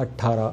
18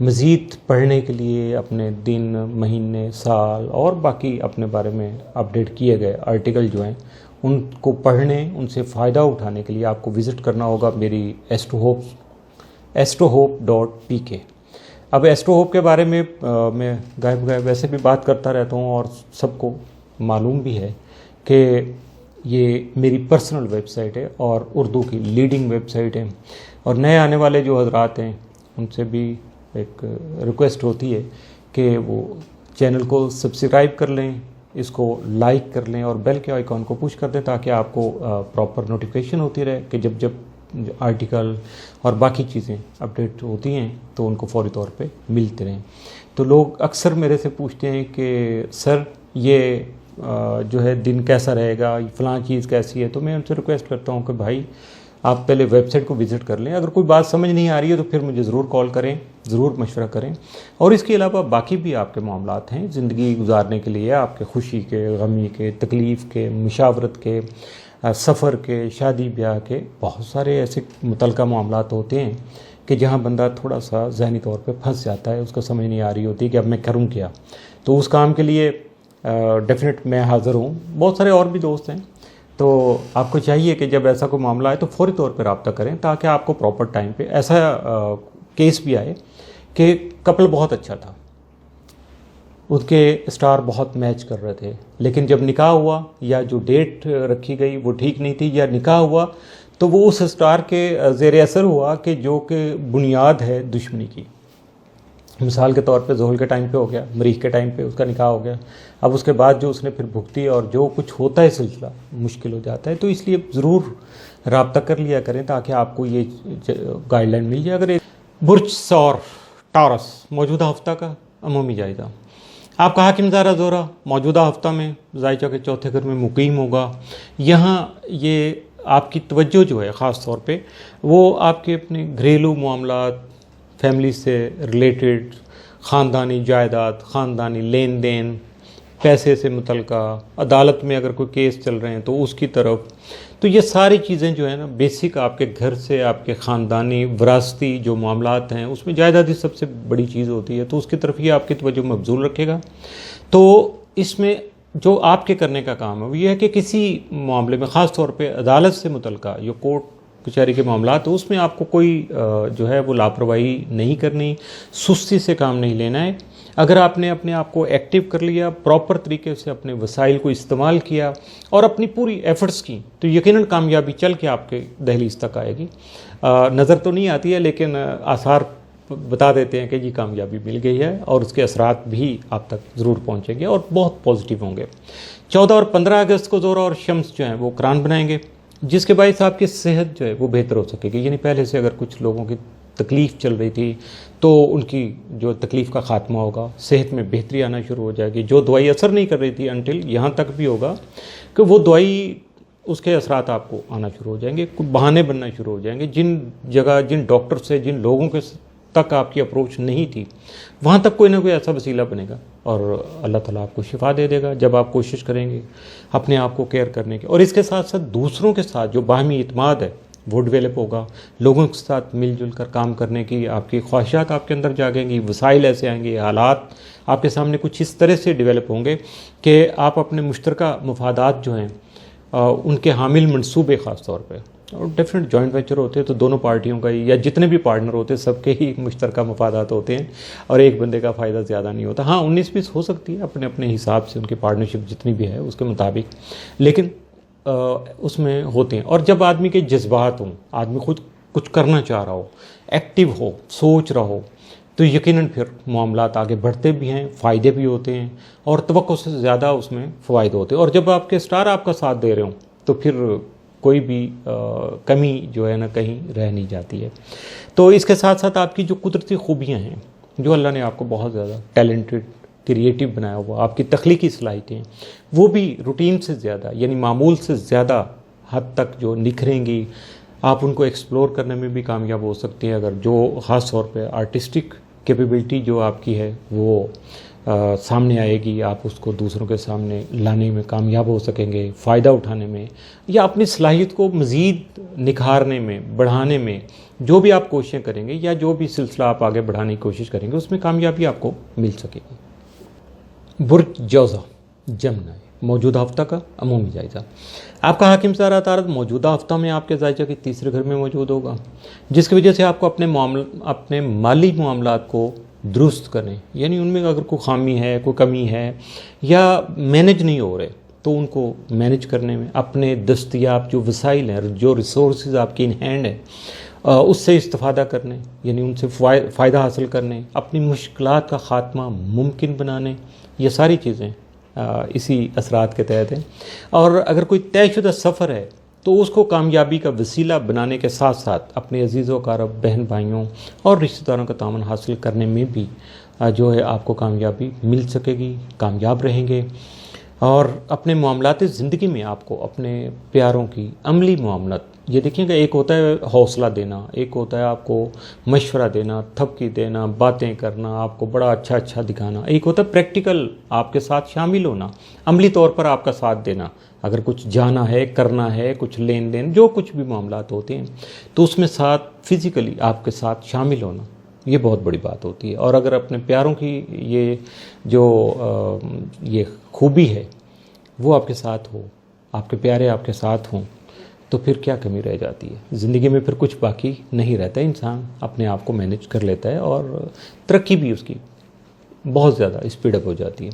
مزید پڑھنے کے لیے اپنے دن، مہینے، سال اور باقی اپنے بارے میں اپڈیٹ کیے گئے آرٹیکل جو ہیں ان کو پڑھنے، ان سے فائدہ اٹھانے کے لیے آپ کو وزٹ کرنا ہوگا میری astrohope.pk۔ اب ایسٹرو ہوپ کے بارے میں میں غائب ویسے بھی بات کرتا رہتا ہوں اور سب کو معلوم بھی ہے کہ یہ میری پرسنل ویب سائٹ ہے اور اردو کی لیڈنگ ویب سائٹ ہے، اور نئے آنے والے جو حضرات ہیں ان سے بھی ایک ریکویسٹ ہوتی ہے کہ وہ چینل کو سبسکرائب کر لیں، اس کو لائک کر لیں اور بیل کے آئیکن کو پش کر دیں تاکہ آپ کو پراپر نوٹیفیکیشن ہوتی رہے کہ جب آرٹیکل اور باقی چیزیں اپڈیٹ ہوتی ہیں تو ان کو فوری طور پہ ملتے رہیں۔ تو لوگ اکثر میرے سے پوچھتے ہیں کہ سر یہ جو ہے دن کیسا رہے گا، فلاں چیز کیسی ہے، تو میں ان سے ریکویسٹ کرتا ہوں کہ بھائی آپ پہلے ویب سائٹ کو وزٹ کر لیں، اگر کوئی بات سمجھ نہیں آ رہی ہے تو پھر مجھے ضرور کال کریں، ضرور مشورہ کریں، اور اس کے علاوہ باقی بھی آپ کے معاملات ہیں زندگی گزارنے کے لیے، آپ کے خوشی کے، غمی کے، تکلیف کے، مشاورت کے، سفر کے، شادی بیاہ کے، بہت سارے ایسے متعلقہ معاملات ہوتے ہیں کہ جہاں بندہ تھوڑا سا ذہنی طور پہ پھنس جاتا ہے، اس کو سمجھ نہیں آ رہی ہوتی کہ اب میں کروں کیا، تو اس کام کے لیے ڈیفینیٹ میں حاضر ہوں۔ بہت سارے اور بھی دوست ہیں، تو آپ کو چاہیے کہ جب ایسا کوئی معاملہ آئے تو فوری طور پہ رابطہ کریں تاکہ آپ کو پراپر ٹائم پہ ایسا کیس بھی آئے کہ کپل بہت اچھا تھا، اس کے اسٹار بہت میچ کر رہے تھے، لیکن جب نکاح ہوا یا جو ڈیٹ رکھی گئی وہ ٹھیک نہیں تھی، یا نکاح ہوا تو وہ اس اسٹار کے زیر اثر ہوا کہ جو کہ بنیاد ہے دشمنی کی۔ مثال کے طور پہ زحل کے ٹائم پہ ہو گیا، مریخ کے ٹائم پہ اس کا نکاح ہو گیا، اب اس کے بعد جو اس نے پھر بھگتی اور جو کچھ ہوتا ہے سلسلہ مشکل ہو جاتا ہے، تو اس لیے ضرور رابطہ کر لیا کریں تاکہ آپ کو یہ گائیڈ لائن مل جائے۔ اگر برج سور ٹارس موجودہ ہفتہ کا عمومی جائزہ، آپ کا حاکم زارہ زورہ موجودہ ہفتہ میں ذائچہ کے چوتھے گھر میں مقیم ہوگا۔ یہاں یہ آپ کی توجہ جو ہے خاص طور پہ وہ آپ کے اپنے گھریلو معاملات، فیملی سے ریلیٹڈ، خاندانی جائیداد، خاندانی لین دین، پیسے سے متعلقہ، عدالت میں اگر کوئی کیس چل رہے ہیں تو اس کی طرف، تو یہ ساری چیزیں جو ہیں نا بیسک آپ کے گھر سے، آپ کے خاندانی وراثتی جو معاملات ہیں اس میں جائیداد ہی سب سے بڑی چیز ہوتی ہے، تو اس کی طرف یہ آپ کی توجہ مبذول رکھے گا۔ تو اس میں جو آپ کے کرنے کا کام ہے وہ یہ ہے کہ کسی معاملے میں خاص طور پہ عدالت سے متعلقہ جو کورٹ کچہری کے معاملات، اس میں آپ کو کوئی جو ہے وہ لاپرواہی نہیں کرنی، سستی سے کام نہیں لینا ہے۔ اگر آپ نے اپنے آپ کو ایکٹیو کر لیا، پراپر طریقے سے اپنے وسائل کو استعمال کیا اور اپنی پوری ایفرٹس کی، تو یقیناً کامیابی چل کے آپ کے دہلیز تک آئے گی۔ نظر تو نہیں آتی ہے لیکن آثار بتا دیتے ہیں کہ جی کامیابی مل گئی ہے، اور اس کے اثرات بھی آپ تک ضرور پہنچیں گے اور بہت پازیٹیو ہوں گے۔ 14 اور 15 اگست کو زہرہ اور شمس جو ہیں وہ قران بنائیں گے، جس کے باعث آپ کی صحت جو ہے وہ بہتر ہو سکے گی۔ یعنی پہلے سے اگر کچھ لوگوں کی تکلیف چل رہی تھی تو ان کی جو تکلیف کا خاتمہ ہوگا، صحت میں بہتری آنا شروع ہو جائے گی۔ جو دوائی اثر نہیں کر رہی تھی انٹل یہاں تک بھی ہوگا کہ وہ دوائی، اس کے اثرات آپ کو آنا شروع ہو جائیں گے، کچھ بہانے بننا شروع ہو جائیں گے۔ جن جگہ، جن ڈاکٹر سے، جن لوگوں کے تک آپ کی اپروچ نہیں تھی، وہاں تک کوئی نہ کوئی ایسا وسیلہ بنے گا اور اللہ تعالیٰ آپ کو شفا دے دے گا جب آپ کوشش کریں گے اپنے آپ کو کیئر کرنے کی۔ اور اس کے ساتھ ساتھ دوسروں کے ساتھ جو باہمی اعتماد ہے وہ ڈیولپ ہوگا، لوگوں کے ساتھ مل جل کر کام کرنے کی آپ کی خواہشات آپ کے اندر جاگیں گی، وسائل ایسے آئیں گے، حالات آپ کے سامنے کچھ اس طرح سے ڈیولپ ہوں گے کہ آپ اپنے مشترکہ مفادات جو ہیں ان کے حامل منصوبے، خاص طور پہ، اور ڈیفرنٹ جوائنٹ وینچر ہوتے ہیں تو دونوں پارٹیوں کا ہی، یا جتنے بھی پارٹنر ہوتے ہیں سب کے ہی مشترکہ مفادات ہوتے ہیں اور ایک بندے کا فائدہ زیادہ نہیں ہوتا۔ ہاں 19-20 ہو سکتی ہے اپنے اپنے حساب سے، ان کی پارٹنرشپ جتنی بھی ہے اس کے مطابق، لیکن اس میں ہوتے ہیں۔ اور جب آدمی کے جذبات ہوں، آدمی خود کچھ کرنا چاہ رہا ہو، ایکٹیو ہو، سوچ رہا ہو، تو یقیناً پھر معاملات آگے بڑھتے بھی ہیں، فائدے بھی ہوتے ہیں اور توقع سے زیادہ اس میں فوائد ہوتے ہیں۔ اور جب آپ کے اسٹار آپ کا ساتھ دے رہے ہوں تو پھر کوئی بھی کمی جو ہے نا کہیں رہ نہیں جاتی ہے۔ تو اس کے ساتھ ساتھ آپ کی جو قدرتی خوبیاں ہیں، جو اللہ نے آپ کو بہت زیادہ ٹیلنٹڈ، کریٹیو بنایا ہوا، آپ کی تخلیقی صلاحیتیں ہیں، وہ بھی روٹین سے زیادہ، یعنی معمول سے زیادہ حد تک جو نکھریں گی۔ آپ ان کو ایکسپلور کرنے میں بھی کامیاب ہو سکتے ہیں اگر جو خاص طور پہ آرٹسٹک کیپیبلٹی جو آپ کی ہے وہ سامنے آئے گی، آپ اس کو دوسروں کے سامنے لانے میں کامیاب ہو سکیں گے، فائدہ اٹھانے میں یا اپنی صلاحیت کو مزید نکھارنے میں، بڑھانے میں جو بھی آپ کوششیں کریں گے یا جو بھی سلسلہ آپ آگے بڑھانے کی کوشش کریں گے اس میں کامیابی آپ کو مل سکے گی۔ برج جوزہ جمنا موجودہ ہفتہ کا عمومی جائزہ۔ آپ کا حاکم ستارہ عطارد موجودہ ہفتہ میں آپ کے زائچہ کے تیسرے گھر میں موجود ہوگا، جس کی وجہ سے آپ کو اپنے مالی معاملات کو درست کریں، یعنی ان میں اگر کوئی خامی ہے، کوئی کمی ہے یا مینج نہیں ہو رہے تو ان کو مینج کرنے میں، اپنے دستیاب جو وسائل ہیں، جو ریسورسز آپ کی ان ہینڈ ہیں اس سے استفادہ کرنے، یعنی ان سے فائدہ حاصل کرنے، اپنی مشکلات کا خاتمہ ممکن بنانے، یہ ساری چیزیں اسی اثرات کے تحت ہیں۔ اور اگر کوئی طے شدہ سفر ہے تو اس کو کامیابی کا وسیلہ بنانے کے ساتھ ساتھ اپنے عزیز و اقارب، بہن بھائیوں اور رشتہ داروں کا تعاون حاصل کرنے میں بھی جو ہے آپ کو کامیابی مل سکے گی، کامیاب رہیں گے۔ اور اپنے معاملات زندگی میں آپ کو اپنے پیاروں کی عملی معاملات، یہ دیکھیں کہ ایک ہوتا ہے حوصلہ دینا، ایک ہوتا ہے آپ کو مشورہ دینا، تھپکی دینا، باتیں کرنا، آپ کو بڑا اچھا دکھانا، ایک ہوتا ہے پریکٹیکل آپ کے ساتھ شامل ہونا، عملی طور پر آپ کا ساتھ دینا، اگر کچھ جانا ہے، کرنا ہے، کچھ لین دین، جو کچھ بھی معاملات ہوتے ہیں تو اس میں ساتھ فزیکلی آپ کے ساتھ شامل ہونا، یہ بہت بڑی بات ہوتی ہے۔ اور اگر اپنے پیاروں کی یہ جو یہ خوبی ہے وہ آپ کے ساتھ ہو، آپ کے پیارے آپ کے ساتھ ہوں، تو پھر کیا کمی رہ جاتی ہے زندگی میں؟ پھر کچھ باقی نہیں رہتا، انسان اپنے آپ کو مینج کر لیتا ہے اور ترقی بھی اس کی بہت زیادہ اسپیڈ اپ ہو جاتی ہے۔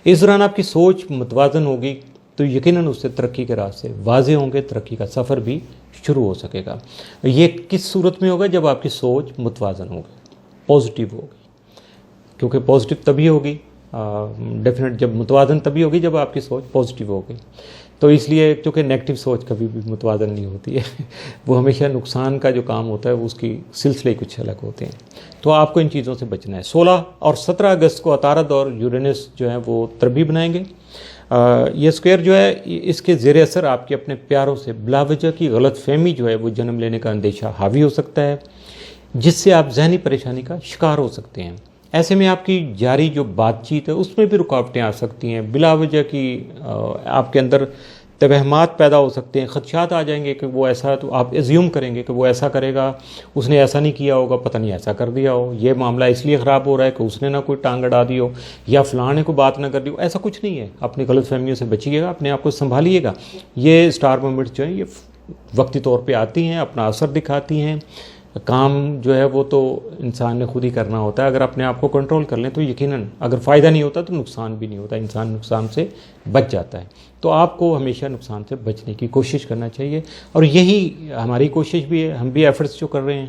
اس دوران آپ کی سوچ متوازن ہوگی تو یقیناً اس سے ترقی کے راستے واضح ہوں گے، ترقی کا سفر بھی شروع ہو سکے گا۔ یہ کس صورت میں ہوگا؟ جب آپ کی سوچ متوازن ہوگی، پازیٹیو ہوگی، کیونکہ پازیٹیو تبھی ہوگی ڈیفینیٹ، جب متوازن تبھی ہوگی جب آپ کی سوچ پازیٹیو ہوگی۔ تو اس لیے کیونکہ نیگیٹو سوچ کبھی بھی متوازن نہیں ہوتی ہے، وہ ہمیشہ نقصان کا جو کام ہوتا ہے وہ اس کی سلسلے کچھ الگ ہوتے ہیں، تو آپ کو ان چیزوں سے بچنا ہے۔ 16 اور 17 اگست کو عطارد اور یورینس جو ہے وہ تربیت بنائیں گے۔ یہ اسکوئر جو ہے اس کے زیر اثر آپ کے اپنے پیاروں سے بلا وجہ کی غلط فہمی جو ہے وہ جنم لینے کا اندیشہ حاوی ہو سکتا ہے، جس سے آپ ذہنی پریشانی کا شکار ہو سکتے ہیں۔ ایسے میں آپ کی جاری جو بات چیت ہے اس میں بھی رکاوٹیں آ سکتی ہیں، بلا وجہ کی آپ کے اندر توہمات پیدا ہو سکتے ہیں، خدشات آ جائیں گے کہ وہ ایسا، تو آپ ایزیوم کریں گے کہ وہ ایسا کرے گا، اس نے ایسا نہیں کیا ہوگا، پتہ نہیں ایسا کر دیا ہو، یہ معاملہ اس لیے خراب ہو رہا ہے کہ اس نے نہ کوئی ٹانگ اڑا دی ہو یا فلاں نے کوئی بات نہ کر دی ہو، ایسا کچھ نہیں ہے۔ اپنی غلط فہمیوں سے بچیے گا، اپنے آپ کو سنبھالیے گا۔ یہ اسٹار مومنٹس جو ہیں یہ وقتی طور پہ آتی ہیں، اپنا اثر دکھاتی ہیں، کام جو ہے وہ تو انسان نے خود ہی کرنا ہوتا ہے۔ اگر اپنے آپ کو کنٹرول کر لیں تو یقیناً اگر فائدہ نہیں ہوتا تو نقصان بھی نہیں ہوتا، انسان نقصان سے بچ جاتا ہے۔ تو آپ کو ہمیشہ نقصان سے بچنے کی کوشش کرنا چاہیے، اور یہی ہماری کوشش بھی ہے، ہم بھی ایفرٹس جو کر رہے ہیں،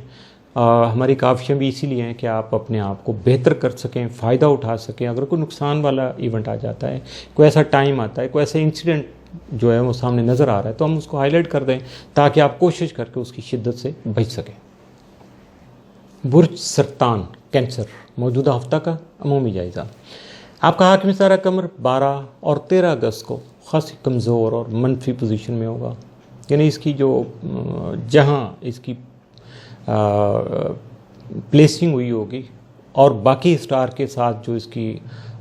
ہماری کاوشیں بھی اسی لیے ہیں کہ آپ اپنے آپ کو بہتر کر سکیں، فائدہ اٹھا سکیں۔ اگر کوئی نقصان والا ایونٹ آ جاتا ہے، کوئی ایسا ٹائم آتا ہے، کوئی ایسا انسیڈنٹ جو ہے وہ سامنے نظر آ رہا ہے، تو ہم اس کو ہائی لائٹ کر دیں تاکہ آپ کوشش کر کے اس کی شدت سے بچ سکیں۔ برج سرطان کینسر موجودہ ہفتہ کا عمومی جائزہ۔ آپ کا حاکم ستارہ قمر 12 اور 13 اگست کو خاصی کمزور اور منفی پوزیشن میں ہوگا، یعنی اس کی جو جہاں اس کی پلیسنگ ہوئی ہوگی اور باقی اسٹار کے ساتھ جو اس کی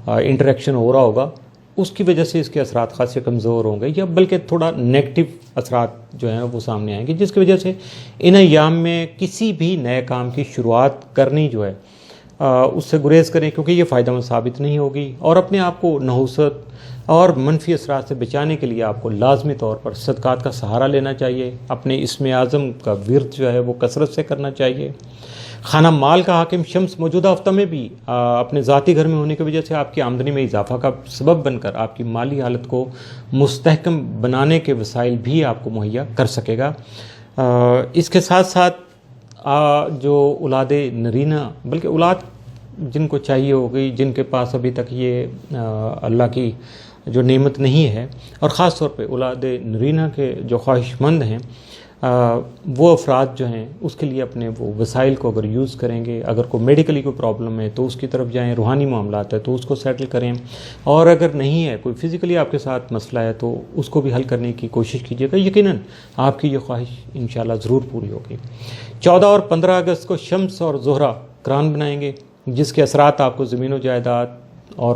انٹریکشن ہو رہا ہوگا اس کی وجہ سے اس کے اثرات خاصے کمزور ہوں گے، یا بلکہ تھوڑا نیگیٹو اثرات جو ہیں وہ سامنے آئیں گے، جس کی وجہ سے ان ایام میں کسی بھی نئے کام کی شروعات کرنی جو ہے اس سے گریز کریں، کیونکہ یہ فائدہ مند ثابت نہیں ہوگی۔ اور اپنے آپ کو نحوست اور منفی اثرات سے بچانے کے لیے آپ کو لازمی طور پر صدقات کا سہارا لینا چاہیے، اپنے اسم اعظم کا ورد جو ہے وہ کثرت سے کرنا چاہیے۔ خانہ مال کا حاکم شمس موجودہ ہفتہ میں بھی اپنے ذاتی گھر میں ہونے کی وجہ سے آپ کی آمدنی میں اضافہ کا سبب بن کر آپ کی مالی حالت کو مستحکم بنانے کے وسائل بھی آپ کو مہیا کر سکے گا۔ اس کے ساتھ ساتھ جو اولاد نرینہ، بلکہ اولاد جن کو چاہیے ہوگی، جن کے پاس ابھی تک یہ اللہ کی جو نعمت نہیں ہے، اور خاص طور پہ اولاد نرینہ کے جو خواہش مند ہیں، وہ افراد جو ہیں اس کے لیے اپنے وہ وسائل کو اگر یوز کریں گے، اگر کوئی میڈیکلی کوئی پرابلم ہے تو اس کی طرف جائیں، روحانی معاملات ہے تو اس کو سیٹل کریں، اور اگر نہیں ہے کوئی فزیکلی آپ کے ساتھ مسئلہ ہے تو اس کو بھی حل کرنے کی کوشش کیجیے گا، یقیناً آپ کی یہ خواہش انشاءاللہ ضرور پوری ہوگی۔ 14 اور 15 اگست کو شمس اور زہرہ قران بنائیں گے، جس کے اثرات آپ کو زمین و جائیداد اور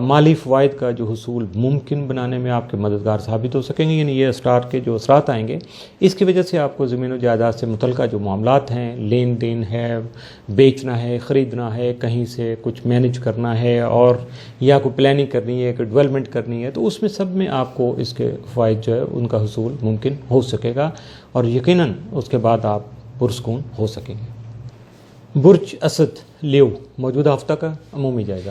مالی فوائد کا جو حصول ممکن بنانے میں آپ کے مددگار ثابت ہو سکیں گے. یعنی یہ اسٹار کے جو اثرات آئیں گے اس کی وجہ سے آپ کو زمین و جائیداد سے متعلقہ جو معاملات ہیں، لین دین ہے، بیچنا ہے، خریدنا ہے، کہیں سے کچھ مینیج کرنا ہے اور یا کوئی پلاننگ کرنی ہے، کوئی ڈیولپمنٹ کرنی ہے، تو اس میں سب میں آپ کو اس کے فوائد جو ہے ان کا حصول ممکن ہو سکے گا اور یقیناً اس کے بعد آپ پرسکون ہو سکیں گے. برج اسد لیو موجودہ ہفتہ کا عمومی جائزہ.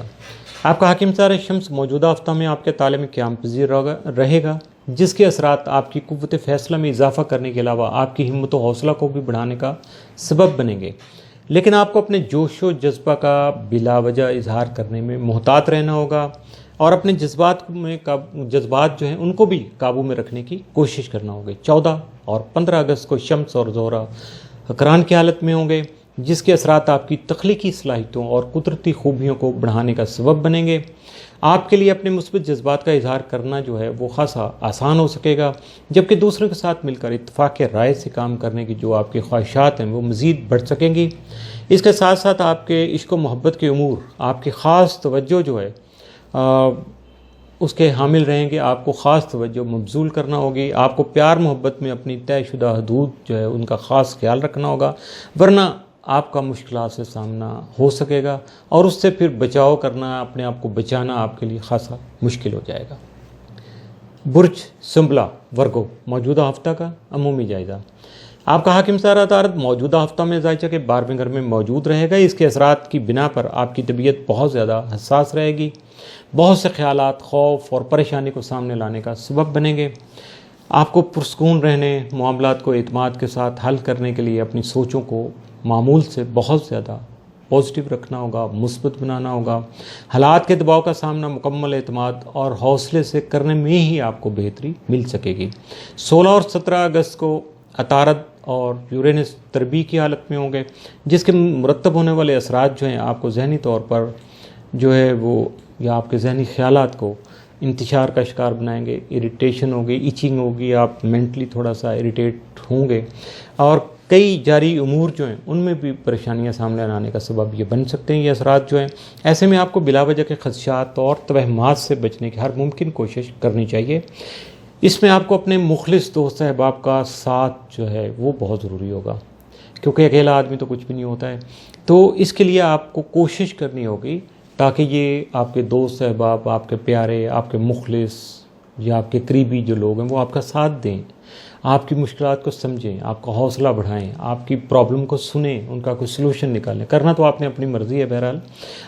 آپ کا حاکم ستارہ شمس موجودہ ہفتہ میں آپ کے تعلیم میں قیام پذیر رہے گا، جس کے اثرات آپ کی قوت فیصلہ میں اضافہ کرنے کے علاوہ آپ کی ہمت و حوصلہ کو بھی بڑھانے کا سبب بنیں گے. لیکن آپ کو اپنے جوش و جذبہ کا بلا وجہ اظہار کرنے میں محتاط رہنا ہوگا اور اپنے جذبات جو ہیں ان کو بھی قابو میں رکھنے کی کوشش کرنا ہوگی. 14 اور 15 اگست کو شمس اور زہرہ حکران کی حالت میں ہوں گے، جس کے اثرات آپ کی تخلیقی صلاحیتوں اور قدرتی خوبیوں کو بڑھانے کا سبب بنیں گے. آپ کے لیے اپنے مثبت جذبات کا اظہار کرنا جو ہے وہ خاصا آسان ہو سکے گا، جبکہ دوسروں کے ساتھ مل کر اتفاق رائے سے کام کرنے کی جو آپ کی خواہشات ہیں وہ مزید بڑھ سکیں گی. اس کے ساتھ ساتھ آپ کے عشق و محبت کے امور آپ کی خاص توجہ جو ہے اس کے حامل رہیں گے. آپ کو خاص توجہ مبذول کرنا ہوگی. آپ کو پیار محبت میں اپنی طے شدہ حدود جو ہے ان کا خاص خیال رکھنا ہوگا، ورنہ آپ کا مشکلات سے سامنا ہو سکے گا اور اس سے پھر بچاؤ کرنا، اپنے آپ کو بچانا آپ کے لیے خاصا مشکل ہو جائے گا. برج سنبلا ورگو موجودہ ہفتہ کا عمومی جائزہ. آپ کا حاکم ستارہ عطارد موجودہ ہفتہ میں ذائچہ کے 12ویں گھر میں موجود رہے گا. اس کے اثرات کی بنا پر آپ کی طبیعت بہت زیادہ حساس رہے گی. بہت سے خیالات خوف اور پریشانی کو سامنے لانے کا سبب بنیں گے. آپ کو پرسکون رہنے، معاملات کو اعتماد کے ساتھ حل کرنے کے لیے اپنی سوچوں کو معمول سے بہت زیادہ پازیٹیو رکھنا ہوگا، مثبت بنانا ہوگا. حالات کے دباؤ کا سامنا مکمل اعتماد اور حوصلے سے کرنے میں ہی آپ کو بہتری مل سکے گی. 16 اور 17 اگست کو عطارد اور یورینس تربی کی حالت میں ہوں گے، جس کے مرتب ہونے والے اثرات جو ہیں آپ کو ذہنی طور پر جو ہے وہ یا آپ کے ذہنی خیالات کو انتشار کا شکار بنائیں گے. اریٹیشن ہوگی، ایچنگ ہوگی، آپ مینٹلی تھوڑا سا اریٹیٹ ہوں گے اور کئی جاری امور جو ہیں ان میں بھی پریشانیاں سامنے آنے کا سبب یہ بن سکتے ہیں. یہ اثرات جو ہیں ایسے میں آپ کو بلا وجہ کے خدشات اور توہمات سے بچنے کی ہر ممکن کوشش کرنی چاہیے. اس میں آپ کو اپنے مخلص دوست احباب کا ساتھ جو ہے وہ بہت ضروری ہوگا، کیونکہ اکیلا آدمی تو کچھ بھی نہیں ہوتا ہے. تو اس کے لیے آپ کو کوشش کرنی ہوگی تاکہ یہ آپ کے دوست احباب، آپ کے پیارے، آپ کے مخلص یا آپ کے قریبی جو لوگ ہیں وہ آپ کا ساتھ دیں، آپ کی مشکلات کو سمجھیں، آپ کا حوصلہ بڑھائیں، آپ کی پرابلم کو سنیں، ان کا کوئی سلوشن نکالیں. کرنا تو آپ نے اپنی مرضی ہے بہرحال،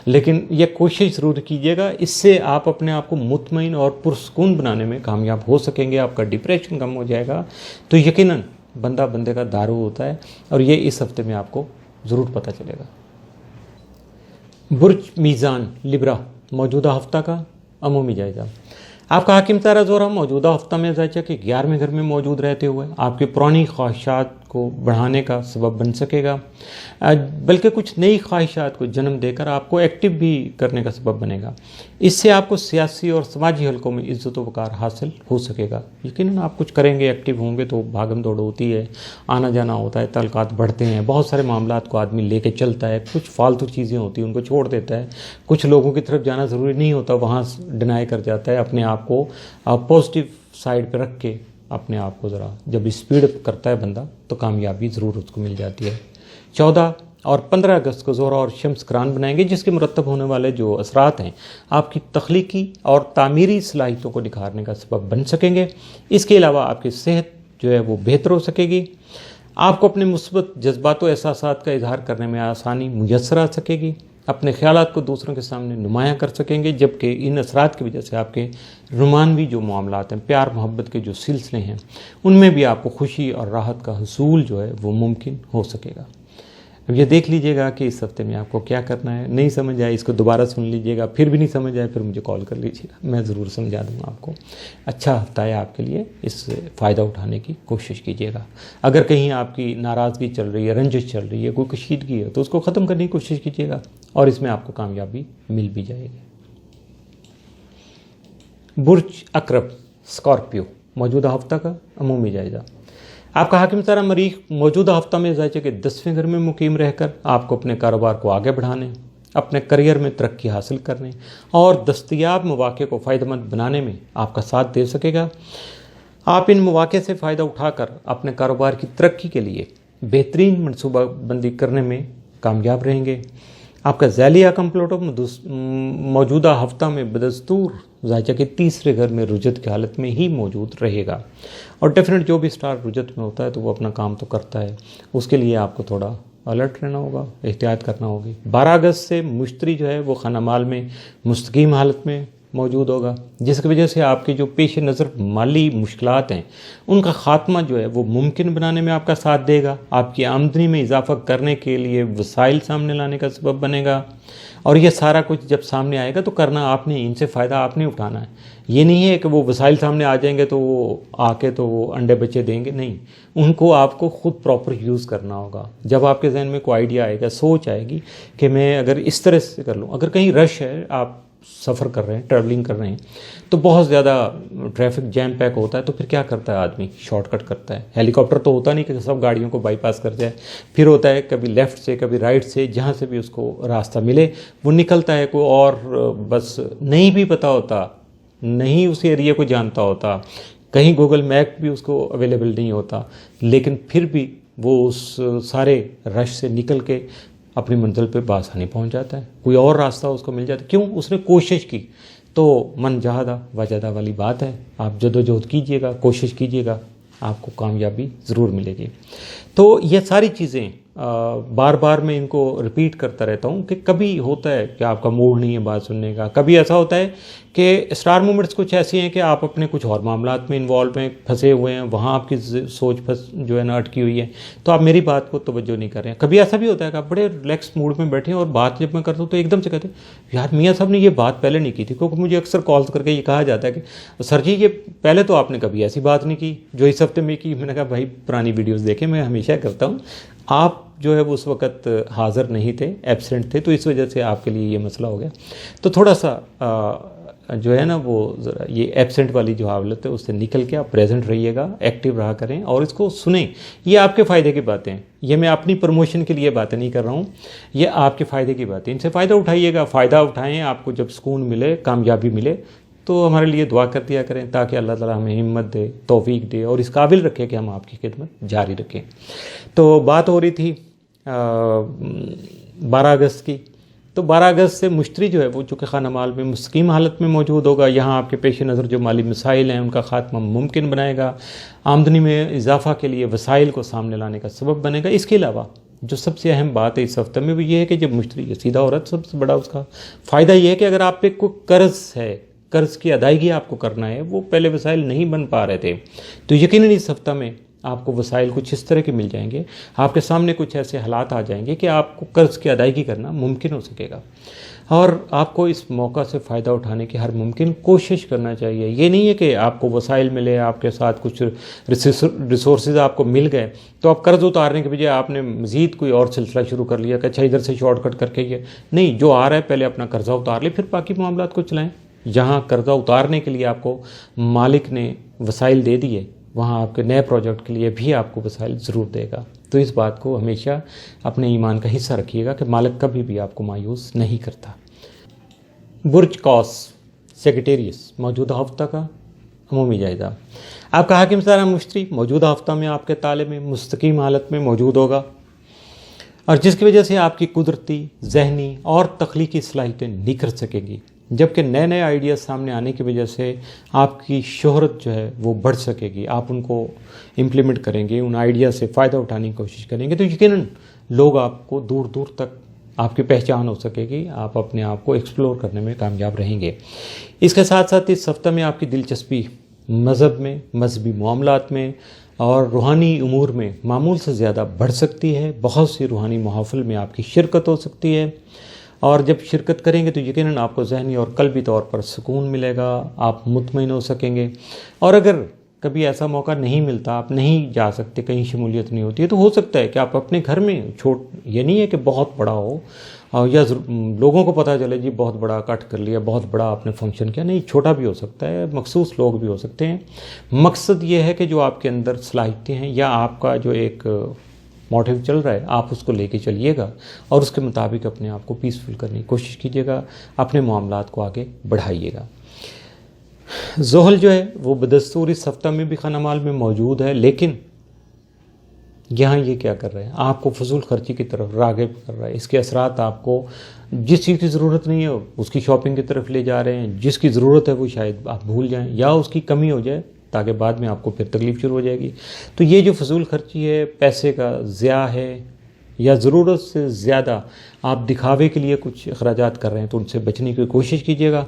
لیکن یہ کوشش ضرور کیجیے گا. اس سے آپ اپنے آپ کو مطمئن اور پرسکون بنانے میں کامیاب ہو سکیں گے. آپ کا ڈپریشن کم ہو جائے گا. تو یقیناً بندہ بندے کا دارو ہوتا ہے اور یہ اس ہفتے میں آپ کو ضرور پتہ چلے گا. برج میزان لبرا موجودہ ہفتہ کا عمومی جائزہ. آپ کا حاکم ستارہ زہرہ موجودہ ہفتہ میں ذائچہ کے 11ویں گھر میں موجود رہتے ہوئے آپ کی پرانی خواہشات کو بڑھانے کا سبب بن سکے گا، بلکہ کچھ نئی خواہشات کو جنم دے کر آپ کو ایکٹیو بھی کرنے کا سبب بنے گا. اس سے آپ کو سیاسی اور سماجی حلقوں میں عزت و وقار حاصل ہو سکے گا. یقیناً آپ کچھ کریں گے، ایکٹیو ہوں گے تو بھاگم دوڑ ہوتی ہے، آنا جانا ہوتا ہے، تعلقات بڑھتے ہیں، بہت سارے معاملات کو آدمی لے کے چلتا ہے. کچھ فالتو چیزیں ہوتی ہیں ان کو چھوڑ دیتا ہے. کچھ لوگوں کی طرف جانا ضروری نہیں ہوتا، وہاں ڈینائی کر جاتا ہے. اپنے آپ کو پازیٹیو سائڈ پہ رکھ کے اپنے آپ کو ذرا جب اسپیڈ اپ کرتا ہے بندہ تو کامیابی ضرور اس کو مل جاتی ہے. 14 اور 15 اگست کو زہرہ اور شمس کران بنائیں گے، جس کے مرتب ہونے والے جو اثرات ہیں آپ کی تخلیقی اور تعمیری صلاحیتوں کو نکھارنے کا سبب بن سکیں گے. اس کے علاوہ آپ کی صحت جو ہے وہ بہتر ہو سکے گی. آپ کو اپنے مثبت جذبات و احساسات کا اظہار کرنے میں آسانی میسر آ سکے گی. اپنے خیالات کو دوسروں کے سامنے نمایاں کر سکیں گے، جبکہ ان اثرات کی وجہ سے آپ کے رومانوی جو معاملات ہیں، پیار محبت کے جو سلسلے ہیں، ان میں بھی آپ کو خوشی اور راحت کا حصول جو ہے وہ ممکن ہو سکے گا. اب یہ دیکھ لیجئے گا کہ اس ہفتے میں آپ کو کیا کرنا ہے. نہیں سمجھ آئے اس کو دوبارہ سن لیجئے گا، پھر بھی نہیں سمجھ آئے پھر مجھے کال کر لیجئے گا، میں ضرور سمجھا دوں گا آپ کو. اچھا ہفتہ ہے آپ کے لیے، اس سے فائدہ اٹھانے کی کوشش کیجئے گا. اگر کہیں آپ کی ناراضگی چل رہی ہے، رنجش چل رہی ہے، کوئی کشیدگی ہے تو اس کو ختم کرنے کی کوشش کیجئے گا اور اس میں آپ کو کامیابی مل بھی جائے گی. برج عقرب اسکارپیو موجودہ ہفتہ کا عمومی جائزہ. آپ کا حاکم ستارہ مریخ موجودہ ہفتہ میں ذائچہ کے 10ویں گھر میں مقیم رہ کر آپ کو اپنے کاروبار کو آگے بڑھانے اپنے کریئر میں ترقی حاصل کرنے اور دستیاب مواقع کو فائدہ مند بنانے میں آپ کا ساتھ دے سکے گا۔ آپ ان مواقع سے فائدہ اٹھا کر اپنے کاروبار کی ترقی کے لیے بہترین منصوبہ بندی کرنے میں کامیاب رہیں گے۔ آپ کا ذیلی حکم پلوٹو موجودہ ہفتہ میں بدستور ذائچہ کے تیسرے گھر میں رجت کی حالت میں ہی موجود رہے گا، اور ڈیفینیٹ جو بھی اسٹار رجت میں ہوتا ہے تو وہ اپنا کام تو کرتا ہے، اس کے لیے آپ کو تھوڑا الرٹ رہنا ہوگا، احتیاط کرنا ہوگی۔ 12 اگست سے مشتری جو ہے وہ خانہ مال میں مستقیم حالت میں موجود ہوگا، جس کی وجہ سے آپ کے جو پیش نظر مالی مشکلات ہیں ان کا خاتمہ جو ہے وہ ممکن بنانے میں آپ کا ساتھ دے گا، آپ کی آمدنی میں اضافہ کرنے کے لیے وسائل سامنے لانے کا سبب بنے گا، اور یہ سارا کچھ جب سامنے آئے گا تو کرنا آپ نے، ان سے فائدہ آپ نے اٹھانا ہے۔ یہ نہیں ہے کہ وہ وسائل سامنے آ جائیں گے تو وہ آ کے تو وہ انڈے بچے دیں گے، نہیں، ان کو آپ کو خود پراپر یوز کرنا ہوگا۔ جب آپ کے ذہن میں کوئی آئیڈیا آئے گا، سوچ آئے گی کہ میں اگر اس طرح سے کر لوں، اگر کہیں رش ہے، آپ سفر کر رہے ہیں، ٹریولنگ کر رہے ہیں تو بہت زیادہ ٹریفک جیم پیک ہوتا ہے، تو پھر کیا کرتا ہے آدمی؟ شارٹ کٹ کرتا ہے۔ ہیلی کاپٹر تو ہوتا نہیں کہ سب گاڑیوں کو بائی پاس کر جائے، پھر ہوتا ہے کبھی لیفٹ سے کبھی رائٹ سے، جہاں سے بھی اس کو راستہ ملے وہ نکلتا ہے۔ کوئی اور بس نہیں بھی پتہ ہوتا، نہیں اس ایریے کو جانتا ہوتا، کہیں گوگل میپ بھی اس کو اویلیبل نہیں ہوتا، لیکن پھر بھی وہ اس سارے رش سے نکل کے اپنی منزل پہ بآسانی پہنچ جاتا ہے۔ کوئی اور راستہ اس کو مل جاتا ہے، کیوں؟ اس نے کوشش کی۔ تو من جہدہ وجدہ والی بات ہے، آپ جدوجہد کیجئے گا، کوشش کیجئے گا، آپ کو کامیابی ضرور ملے گی۔ تو یہ ساری چیزیں بار بار میں ان کو ریپیٹ کرتا رہتا ہوں کہ کبھی ہوتا ہے کہ آپ کا موڈ نہیں ہے بات سننے کا، کبھی ایسا ہوتا ہے کہ اسٹار مومنٹس کچھ ایسی ہیں کہ آپ اپنے کچھ اور معاملات میں انوالو ہیں، پھنسے ہوئے ہیں، وہاں آپ کی سوچ جو ہے نا اٹکی ہوئی ہے، تو آپ میری بات کو توجہ نہیں کر رہے ہیں۔ کبھی ایسا بھی ہوتا ہے کہ آپ بڑے ریلیکس موڈ میں بیٹھے ہیں اور بات جب میں کرتا ہوں تو ایک دم سے کہتے ہیں یار میاں صاحب نے یہ بات پہلے نہیں کی تھی، کیونکہ مجھے اکثر کالز کر کے یہ کہا جاتا ہے کہ سر جی یہ پہلے تو آپ نے کبھی ایسی بات نہیں کی جو اس ہفتے میں کی۔ میں نے کہا بھائی پرانی ویڈیوز دیکھیں، میں ہمیشہ کرتا ہوں، آپ جو ہے وہ اس وقت حاضر نہیں تھے، ایبسینٹ تھے، تو اس وجہ سے آپ کے لیے یہ مسئلہ ہو گیا۔ تو تھوڑا سا جو ہے نا وہ ذرا یہ ایبسینٹ والی جو حالت ہے اس سے نکل کے آپ پریزنٹ رہیے گا، ایکٹیو رہا کریں اور اس کو سنیں۔ یہ آپ کے فائدے کی باتیں ہیں، یہ میں اپنی پروموشن کے لیے باتیں نہیں کر رہا ہوں، یہ آپ کے فائدے کی باتیں، ان سے فائدہ اٹھائیے گا، فائدہ اٹھائیں، آپ کو جب سکون ملے، کامیابی ملے تو ہمارے لیے دعا کر دیا کریں تاکہ اللہ تعالیٰ ہمیں ہمت دے، توفیق دے اور اس قابل رکھے کہ ہم آپ کی خدمت جاری رکھیں۔ تو بات ہو رہی تھی 12 اگست کی، تو 12 اگست سے مشتری جو ہے وہ چونکہ خانہ مال میں مستقیم حالت میں موجود ہوگا، یہاں آپ کے پیش نظر جو مالی مسائل ہیں ان کا خاتمہ ممکن بنائے گا، آمدنی میں اضافہ کے لیے وسائل کو سامنے لانے کا سبب بنے گا۔ اس کے علاوہ جو سب سے اہم بات ہے اس ہفتے میں وہ یہ ہے کہ جب مشتری سیدھا عورت، سب سے بڑا اس کا فائدہ یہ ہے کہ اگر آپ پہ کوئی قرض ہے، قرض کی ادائیگی آپ کو کرنا ہے، وہ پہلے وسائل نہیں بن پا رہے تھے، تو یقیناً اس ہفتہ میں آپ کو وسائل کچھ اس طرح کے مل جائیں گے، آپ کے سامنے کچھ ایسے حالات آ جائیں گے کہ آپ کو قرض کی ادائیگی کرنا ممکن ہو سکے گا، اور آپ کو اس موقع سے فائدہ اٹھانے کی ہر ممکن کوشش کرنا چاہیے۔ یہ نہیں ہے کہ آپ کو وسائل ملے، آپ کے ساتھ کچھ ریسورسز آپ کو مل گئے تو آپ قرض اتارنے کے بجائے آپ نے مزید کوئی اور سلسلہ شروع کر لیا کہ اچھا ادھر سے شارٹ کٹ کر کے یہ نہیں، جو آ رہا ہے پہلے اپنا قرضہ اتار لے، پھر باقی معاملات کو چلائیں۔ جہاں قرضہ اتارنے کے لیے آپ کو مالک نے وسائل دے دیے، وہاں آپ کے نئے پروجیکٹ کے لیے بھی آپ کو وسائل ضرور دے گا۔ تو اس بات کو ہمیشہ اپنے ایمان کا حصہ رکھیے گا کہ مالک کبھی بھی آپ کو مایوس نہیں کرتا۔ برج قوس سیکریٹریس موجودہ ہفتہ کا عمومی جائزہ۔ آپ کا حاکم سارہ مشتری موجودہ ہفتہ میں آپ کے تالے میں مستقیم حالت میں موجود ہوگا، اور جس کی وجہ سے آپ کی قدرتی، ذہنی اور تخلیقی صلاحیتیں نکھر سکیں گی، جبکہ نئے نئے آئیڈیاز سامنے آنے کی وجہ سے آپ کی شہرت جو ہے وہ بڑھ سکے گی۔ آپ ان کو امپلیمنٹ کریں گے، ان آئیڈیاز سے فائدہ اٹھانے کی کوشش کریں گے تو یقیناً لوگ آپ کو دور دور تک آپ کی پہچان ہو سکے گی، آپ اپنے آپ کو ایکسپلور کرنے میں کامیاب رہیں گے۔ اس کے ساتھ ساتھ اس ہفتہ میں آپ کی دلچسپی مذہب میں، مذہبی معاملات میں اور روحانی امور میں معمول سے زیادہ بڑھ سکتی ہے۔ بہت سی روحانی محافل میں آپ کی شرکت ہو سکتی ہے، اور جب شرکت کریں گے تو یقیناً آپ کو ذہنی اور قلبی طور پر سکون ملے گا، آپ مطمئن ہو سکیں گے۔ اور اگر کبھی ایسا موقع نہیں ملتا، آپ نہیں جا سکتے، کہیں شمولیت نہیں ہوتی ہے، تو ہو سکتا ہے کہ آپ اپنے گھر میں یہ نہیں ہے کہ بہت بڑا ہو یا لوگوں کو پتہ چلے جی بہت بڑا کٹ کر لیا، بہت بڑا آپ نے فنکشن کیا، نہیں، چھوٹا بھی ہو سکتا ہے، مخصوص لوگ بھی ہو سکتے ہیں۔ مقصد یہ ہے کہ جو آپ کے اندر صلاحیتیں ہیں یا آپ کا جو ایک موٹیو چل رہا ہے آپ اس کو لے کے چلیے گا اور اس کے مطابق اپنے آپ کو پیسفل کرنے کی کوشش کیجیے گا، اپنے معاملات کو آگے بڑھائیے گا۔ زحل جو ہے وہ بدستور اس ہفتہ میں بھی خانہ مال میں موجود ہے، لیکن یہاں یہ کیا کر رہے ہیں، آپ کو فضول خرچی کی طرف راغب کر رہا ہے۔ اس کے اثرات آپ کو جس چیز کی ضرورت نہیں ہے اس کی شاپنگ کی طرف لے جا رہے ہیں، جس کی ضرورت ہے وہ شاید آپ بھول جائیں یا اس کی کمی ہو جائے تاکہ بعد میں آپ کو پھر تکلیف شروع ہو جائے گی۔ تو یہ جو فضول خرچی ہے، پیسے کا ضیاع ہے یا ضرورت سے زیادہ آپ دکھاوے کے لیے کچھ اخراجات کر رہے ہیں تو ان سے بچنے کی کوشش کیجیے گا،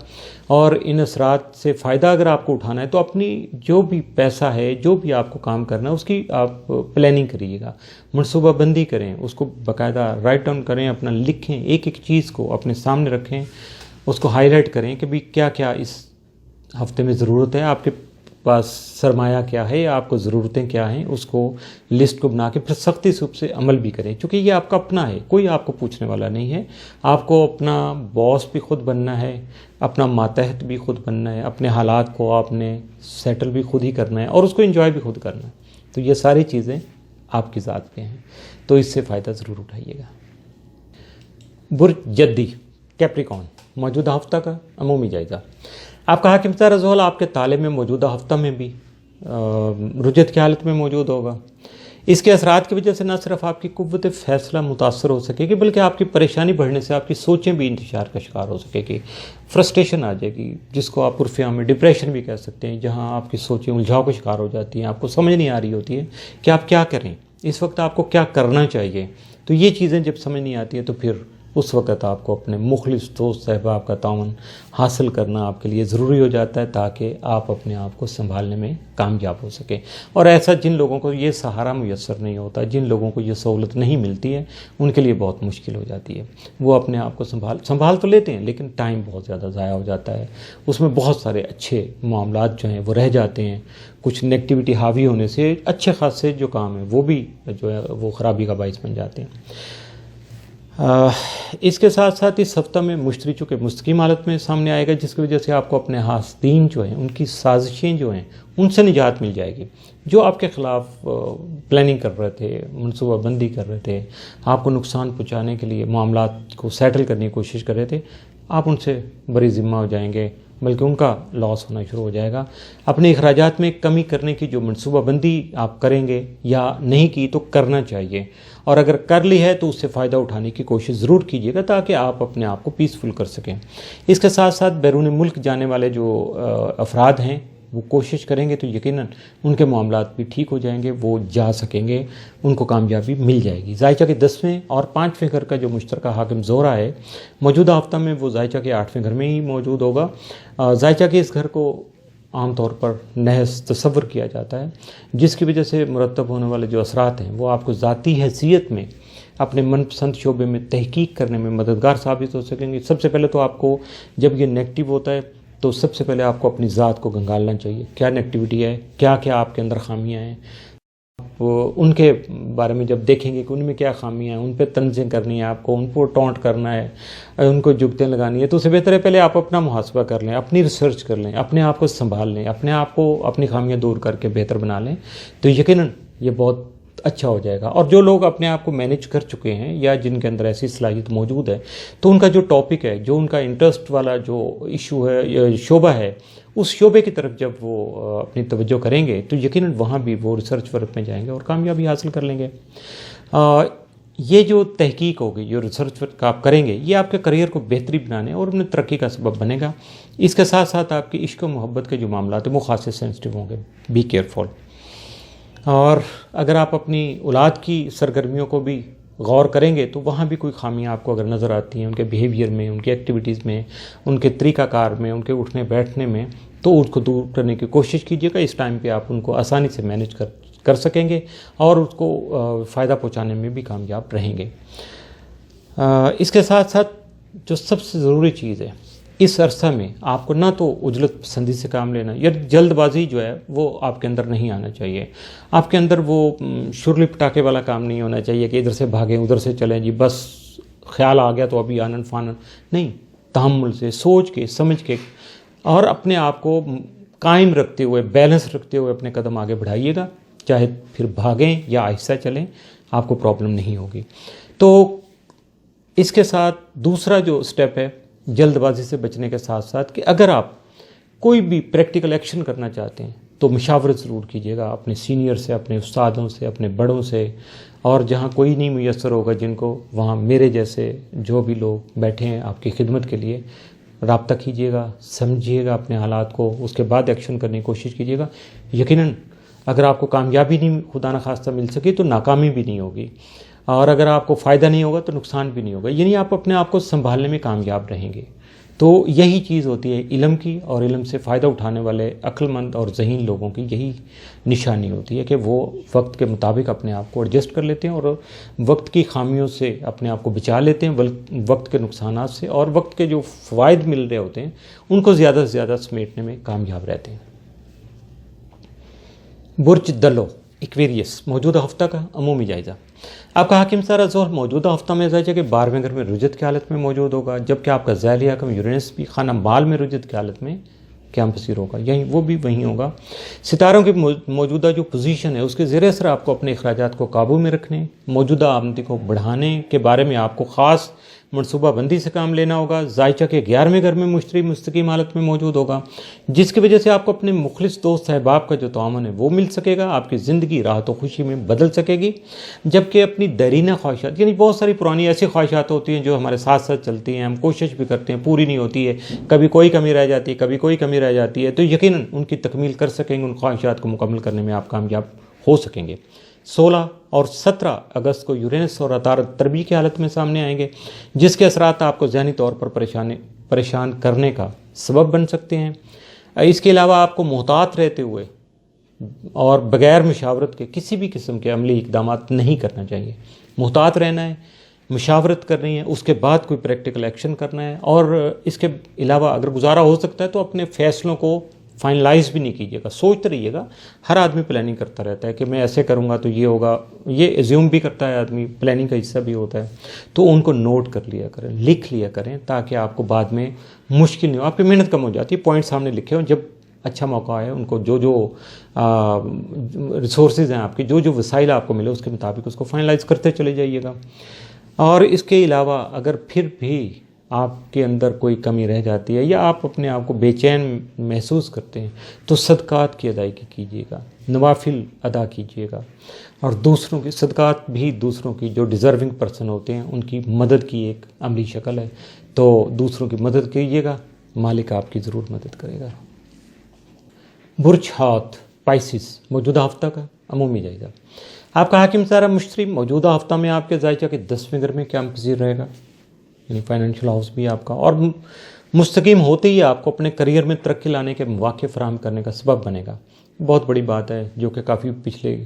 اور ان اثرات سے فائدہ اگر آپ کو اٹھانا ہے تو اپنی جو بھی پیسہ ہے، جو بھی آپ کو کام کرنا ہے اس کی آپ پلاننگ کریے گا، منصوبہ بندی کریں، اس کو باقاعدہ رائٹ ڈاؤن کریں، اپنا لکھیں، ایک ایک چیز کو اپنے سامنے رکھیں، اس کو ہائی لائٹ کریں کہ بھی کیا کیا اس ہفتے میں ضرورت ہے، آپ کے پاس سرمایہ کیا ہے، آپ کو ضرورتیں کیا ہیں، اس کو لسٹ کو بنا کے پھر سختی سے اس سے عمل بھی کریں، چونکہ یہ آپ کا اپنا ہے، کوئی آپ کو پوچھنے والا نہیں ہے۔ آپ کو اپنا باس بھی خود بننا ہے، اپنا ماتحت بھی خود بننا ہے، اپنے حالات کو آپ نے سیٹل بھی خود ہی کرنا ہے اور اس کو انجوائے بھی خود کرنا ہے۔ تو یہ ساری چیزیں آپ کی ذات پہ ہیں، تو اس سے فائدہ ضرور اٹھائیے گا۔ برج جدی کیپریکون موجودہ ہفتہ کا عمومی جائزہ۔ آپ کا حاکم ستارہ زحل آپ کے تالے میں موجودہ ہفتہ میں بھی رجت کی حالت میں موجود ہوگا۔ اس کے اثرات کی وجہ سے نہ صرف آپ کی قوت فیصلہ متاثر ہو سکے گی بلکہ آپ کی پریشانی بڑھنے سے آپ کی سوچیں بھی انتشار کا شکار ہو سکے گی، فرسٹریشن آ جائے گی، جس کو آپ عرف عام میں ڈپریشن بھی کہہ سکتے ہیں، جہاں آپ کی سوچیں الجھاؤ کا شکار ہو جاتی ہیں، آپ کو سمجھ نہیں آ رہی ہوتی ہے کہ آپ کیا کریں، اس وقت آپ کو کیا کرنا چاہیے۔ تو یہ چیزیں جب سمجھ نہیں آتی ہیں تو پھر اس وقت آپ کو اپنے مخلص دوست احباب کا تعاون حاصل کرنا آپ کے لیے ضروری ہو جاتا ہے تاکہ آپ اپنے آپ کو سنبھالنے میں کامیاب ہو سکیں۔ اور ایسا جن لوگوں کو یہ سہارا میسر نہیں ہوتا، جن لوگوں کو یہ سہولت نہیں ملتی ہے، ان کے لیے بہت مشکل ہو جاتی ہے۔ وہ اپنے آپ کو سنبھال تو لیتے ہیں لیکن ٹائم بہت زیادہ ضائع ہو جاتا ہے، اس میں بہت سارے اچھے معاملات جو ہیں وہ رہ جاتے ہیں، کچھ نیگیٹیوٹی حاوی ہونے سے اچھے خاصے جو کام ہیں وہ بھی جو ہے وہ خرابی کا باعث بن جاتے ہیں۔ اس کے ساتھ ساتھ اس ہفتہ میں مشتری چونکہ مستقیم حالت میں سامنے آئے گا، جس کی وجہ سے آپ کو اپنے حاسدین جو ہیں ان کی سازشیں جو ہیں ان سے نجات مل جائے گی، جو آپ کے خلاف پلاننگ کر رہے تھے، منصوبہ بندی کر رہے تھے، آپ کو نقصان پہنچانے کے لیے معاملات کو سیٹل کرنے کی کوشش کر رہے تھے، آپ ان سے بری ذمہ ہو جائیں گے، بلکہ ان کا لاس ہونا شروع ہو جائے گا۔ اپنے اخراجات میں کمی کرنے کی جو منصوبہ بندی آپ کریں گے یا نہیں کی تو کرنا چاہیے، اور اگر کر لی ہے تو اس سے فائدہ اٹھانے کی کوشش ضرور کیجیے گا تاکہ آپ اپنے آپ کو پیسفل کر سکیں۔ اس کے ساتھ ساتھ بیرون ملک جانے والے جو افراد ہیں وہ کوشش کریں گے تو یقیناً ان کے معاملات بھی ٹھیک ہو جائیں گے، وہ جا سکیں گے، ان کو کامیابی مل جائے گی۔ ذائچہ کے 10ویں اور 5ویں گھر کا جو مشترکہ حاکم زہرہ ہے موجودہ ہفتہ میں وہ ذائچہ کے 8ویں گھر میں ہی موجود ہوگا۔ ذائچہ کے اس گھر کو عام طور پر نحس تصور کیا جاتا ہے، جس کی وجہ سے مرتب ہونے والے جو اثرات ہیں وہ آپ کو ذاتی حیثیت میں اپنے من پسند شعبے میں تحقیق کرنے میں مددگار ثابت ہو سکیں گے۔ سب سے پہلے تو آپ کو جب یہ نیگیٹو ہوتا ہے تو سب سے پہلے آپ کو اپنی ذات کو گنگالنا چاہیے، کیا نیگیٹیوٹی ہے، کیا کیا آپ کے اندر خامیاں ہیں، ان کے بارے میں جب دیکھیں گے کہ ان میں کیا خامیاں ہیں، ان پہ تنزیں کرنی ہے، آپ کو ان کو ٹونٹ کرنا ہے، ان کو جگتیں لگانی ہے، تو اس سے بہتر ہے پہلے آپ اپنا محاسبہ کر لیں، اپنی ریسرچ کر لیں، اپنے آپ کو سنبھال لیں، اپنے آپ کو اپنی خامیاں دور کر کے بہتر بنا لیں، تو یقیناً یہ بہت اچھا ہو جائے گا۔ اور جو لوگ اپنے آپ کو مینیج کر چکے ہیں یا جن کے اندر ایسی صلاحیت موجود ہے تو ان کا جو ٹاپک ہے، جو ان کا انٹرسٹ والا جو ایشو ہے یا شعبہ ہے، اس شعبے کی طرف جب وہ اپنی توجہ کریں گے تو یقیناً وہاں بھی وہ ریسرچ ورک میں جائیں گے اور کامیابی حاصل کر لیں گے۔ یہ جو تحقیق ہوگی، جو ریسرچ ورک آپ کریں گے، یہ آپ کے کریئر کو بہتری بنانے اور اپنے ترقی کا سبب بنے گا۔ اس کے ساتھ ساتھ آپ کی عشق و محبت کے جو معاملات ہیں وہ خاصے سینسٹیو ہوں گے، بی کیئرفل۔ اور اگر آپ اپنی اولاد کی سرگرمیوں کو بھی غور کریں گے تو وہاں بھی کوئی خامیاں آپ کو اگر نظر آتی ہیں ان کے بیہیویئر میں، ان کی ایکٹیویٹیز میں، ان کے طریقہ کار میں، ان کے اٹھنے بیٹھنے میں، تو اس کو دور کرنے کی کوشش کیجیے گا۔ اس ٹائم پہ آپ ان کو آسانی سے مینیج کر سکیں گے اور اس کو فائدہ پہنچانے میں بھی کامیاب رہیں گے۔ اس کے ساتھ ساتھ جو سب سے ضروری چیز ہے اس عرصہ میں، آپ کو نہ تو عجلت پسندی سے کام لینا یا جلد بازی جو ہے وہ آپ کے اندر نہیں آنا چاہیے۔ آپ کے اندر وہ شرلی پٹاخے والا کام نہیں ہونا چاہیے کہ ادھر سے بھاگیں ادھر سے چلیں، جی بس خیال آ گیا تو ابھی آنن فانن نہیں، تحمل سے، سوچ کے، سمجھ کے اور اپنے آپ کو قائم رکھتے ہوئے، بیلنس رکھتے ہوئے اپنے قدم آگے بڑھائیے گا، چاہے پھر بھاگیں یا آہستہ چلیں، آپ کو پرابلم نہیں ہوگی. تو اس کے ساتھ دوسرا جو سٹیپ ہے جلد بازی سے بچنے کے ساتھ ساتھ کہ اگر آپ کوئی بھی پریکٹیکل ایکشن کرنا چاہتے ہیں تو مشاورت ضرور کیجیے گا اپنے سینئر سے، اپنے استادوں سے، اپنے بڑوں سے، اور جہاں کوئی نہیں میسر ہوگا جن کو، وہاں میرے جیسے جو بھی لوگ بیٹھے ہیں آپ کی خدمت کے لیے، رابطہ کیجیے گا، سمجھیے گا اپنے حالات کو، اس کے بعد ایکشن کرنے کی کوشش کیجیے گا. یقیناً اگر آپ کو کامیابی نہیں خدا نخواستہ مل سکی تو ناکامی بھی نہیں ہوگی، اور اگر آپ کو فائدہ نہیں ہوگا تو نقصان بھی نہیں ہوگا، یعنی آپ اپنے آپ کو سنبھالنے میں کامیاب رہیں گے. تو یہی چیز ہوتی ہے علم کی، اور علم سے فائدہ اٹھانے والے عقل مند اور ذہین لوگوں کی یہی نشانی ہوتی ہے کہ وہ وقت کے مطابق اپنے آپ کو ایڈجسٹ کر لیتے ہیں اور وقت کی خامیوں سے اپنے آپ کو بچا لیتے ہیں، وقت کے نقصانات سے، اور وقت کے جو فوائد مل رہے ہوتے ہیں ان کو زیادہ سے زیادہ سمیٹنے میں کامیاب رہتے ہیں. برج دلو ایکویریس موجودہ ہفتہ کا عمومی جائزہ. آپ کا حاکم سارا ظہر موجودہ ہفتہ میں ظاہر ہے کہ 12ویں گھر میں رجت کی حالت میں موجود ہوگا، جبکہ آپ کا ذیلی حاکم یورینس بھی خانہ مال میں رجت کی حالت میں قیام پذیر ہوگا، یعنی وہ بھی وہیں ہوگا. ستاروں کی موجودہ جو پوزیشن ہے اس کے زیر اثر آپ کو اپنے اخراجات کو قابو میں رکھنے، موجودہ آمدنی کو بڑھانے کے بارے میں آپ کو خاص منصوبہ بندی سے کام لینا ہوگا. ذائچہ کے 11ویں گھر میں مشتری مستقیم حالت میں موجود ہوگا، جس کی وجہ سے آپ کو اپنے مخلص دوست احباب کا جو تعاون ہے وہ مل سکے گا، آپ کی زندگی راحت و خوشی میں بدل سکے گی. جبکہ اپنی دیرینہ خواہشات، یعنی بہت ساری پرانی ایسی خواہشات ہوتی ہیں جو ہمارے ساتھ ساتھ چلتی ہیں، ہم کوشش بھی کرتے ہیں، پوری نہیں ہوتی ہے، کبھی کوئی کمی رہ جاتی ہے، کبھی کوئی کمی رہ جاتی ہے، تو یقیناً ان کی تکمیل کر سکیں گے، ان خواہشات کو مکمل کرنے میں آپ کامیاب ہو سکیں گے. 16 اور 17 اگست کو یورینس اور عطارد تربی کی حالت میں سامنے آئیں گے، جس کے اثرات آپ کو ذہنی طور پر پریشان کرنے کا سبب بن سکتے ہیں. اس کے علاوہ آپ کو محتاط رہتے ہوئے اور بغیر مشاورت کے کسی بھی قسم کے عملی اقدامات نہیں کرنا چاہیے. محتاط رہنا ہے، مشاورت کرنی ہے، اس کے بعد کوئی پریکٹیکل ایکشن کرنا ہے، اور اس کے علاوہ اگر گزارا ہو سکتا ہے تو اپنے فیصلوں کو فائنلائز بھی نہیں کیجیے گا، سوچتے رہیے گا. ہر آدمی پلاننگ کرتا رہتا ہے کہ میں ایسے کروں گا تو یہ ہوگا، یہ ایزیوم بھی کرتا ہے آدمی، پلاننگ کا حصہ بھی ہوتا ہے. تو ان کو نوٹ کر لیا کریں، لکھ لیا کریں، تاکہ آپ کو بعد میں مشکل نہیں ہو، آپ کی محنت کم ہو جاتی ہے. پوائنٹ سامنے لکھے ہوں، جب اچھا موقع ہے ان کو جو ریسورسز ہیں آپ کی، جو وسائل آپ کو ملے اس کے مطابق اس کو فائنلائز کرتے چلے جائیے گا. اور اس کے علاوہ اگر پھر بھی آپ کے اندر کوئی کمی رہ جاتی ہے یا آپ اپنے آپ کو بے چین محسوس کرتے ہیں تو صدقات کی ادائیگی کیجیے گا، نوافل ادا کیجیے گا، اور دوسروں کی صدقات بھی دوسروں کی جو ڈیزرونگ پرسن ہوتے ہیں ان کی مدد کی ایک عملی شکل ہے. تو دوسروں کی مدد کیجیے گا، مالک آپ کی ضرور مدد کرے گا. برج ہاتھ پائسس موجودہ ہفتہ کا عمومی جائزہ. آپ کا حاکم سارا مشتری موجودہ ہفتہ میں آپ کے ذائچہ کے 10ویں گھر میں قیام پذیر رہے گا، یعنی فائنینشیل ہاؤس بھی آپ کا، اور مستقیم ہوتے ہی آپ کو اپنے کریئر میں ترقی لانے کے مواقع فراہم کرنے کا سبب بنے گا. بہت بڑی بات ہے، جو کہ کافی پچھلے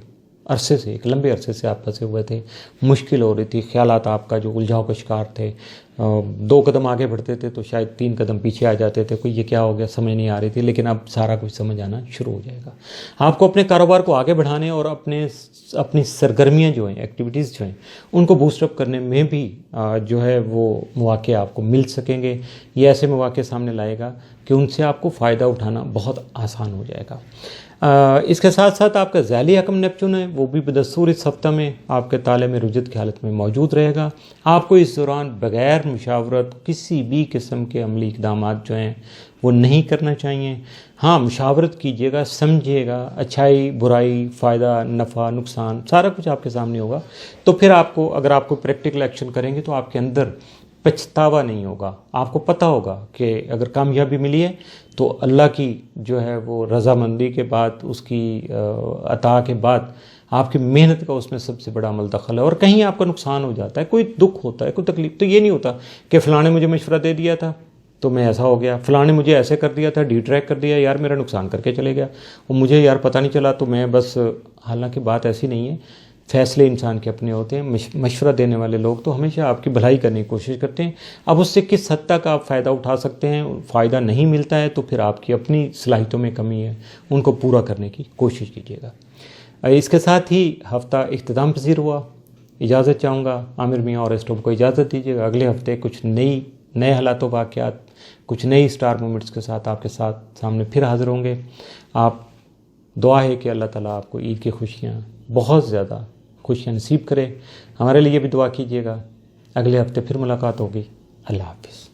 عرصے سے، ایک لمبے عرصے سے آپ پھنسے ہوئے تھے، مشکل ہو رہی تھی، خیالات آپ کا جو الجھاؤ کا شکار تھے، 2 قدم آگے بڑھتے تھے تو شاید 3 قدم پیچھے آ جاتے تھے، کوئی یہ کیا ہو گیا سمجھ نہیں آ رہی تھی، لیکن اب سارا کچھ سمجھ آنا شروع ہو جائے گا. آپ کو اپنے کاروبار کو آگے بڑھانے اور اپنی سرگرمیاں جو ہیں، ایکٹیویٹیز جو ہیں، ان کو بوسٹ اپ کرنے میں بھی جو ہے وہ مواقع آپ کو مل سکیں گے. یہ ایسے مواقع سامنے لائے گا کہ ان سے آپ کو فائدہ اٹھانا بہت آسان ہو جائے گا. اس کے ساتھ ساتھ آپ کا ذیلی حکم نیپچون ہے، وہ بھی بدستور اس ہفتہ میں آپ کے تالے میں رجت کی حالت میں موجود رہے گا. آپ کو اس دوران بغیر مشاورت کسی بھی قسم کے عملی اقدامات جو ہیں وہ نہیں کرنا چاہیے. ہاں، مشاورت کیجیے گا، سمجھیے گا، اچھائی برائی، فائدہ نفع نقصان سارا کچھ آپ کے سامنے ہوگا. تو پھر آپ کو، اگر آپ کو پریکٹیکل ایکشن کریں گے تو آپ کے اندر پچھتاوا نہیں ہوگا. آپ کو پتہ ہوگا کہ اگر کامیابی ملی ہے تو اللہ کی جو ہے وہ رضامندی کے بعد، اس کی عطا کے بعد آپ کی محنت کا اس میں سب سے بڑا عمل دخل ہے. اور کہیں آپ کا نقصان ہو جاتا ہے، کوئی دکھ ہوتا ہے، کوئی تکلیف، تو یہ نہیں ہوتا کہ فلاں نے مجھے مشورہ دے دیا تھا تو میں ایسا ہو گیا، فلاں نے مجھے ایسے کر دیا تھا، ڈی ٹریک کر دیا، یار میرا نقصان کر کے چلے گیا، اور مجھے یار پتہ نہیں چلا تو میں بس. حالانکہ بات ایسی نہیں ہے، فیصلے انسان کے اپنے ہوتے ہیں. مشورہ دینے والے لوگ تو ہمیشہ آپ کی بھلائی کرنے کی کوشش کرتے ہیں. اب اس سے کس حد تک آپ فائدہ اٹھا سکتے ہیں، فائدہ نہیں ملتا ہے تو پھر آپ کی اپنی صلاحیتوں میں کمی ہے، ان کو پورا کرنے کی کوشش کیجیے گا. اس کے ساتھ ہی ہفتہ اختتام پذیر ہوا. اجازت چاہوں گا، عامر میاں اور اسٹوب کو اجازت دیجیے گا. اگلے ہفتے کچھ نئے حالات و واقعات، کچھ نئی اسٹار مومنٹس کے ساتھ آپ کے سامنے پھر حاضر ہوں گے. آپ دعا ہے کہ اللہ تعالیٰ آپ کو عید کی خوشیاں بہت زیادہ خوشیاں نصیب کرے. ہمارے لیے بھی دعا کیجیے گا. اگلے ہفتے پھر ملاقات ہوگی. اللہ حافظ.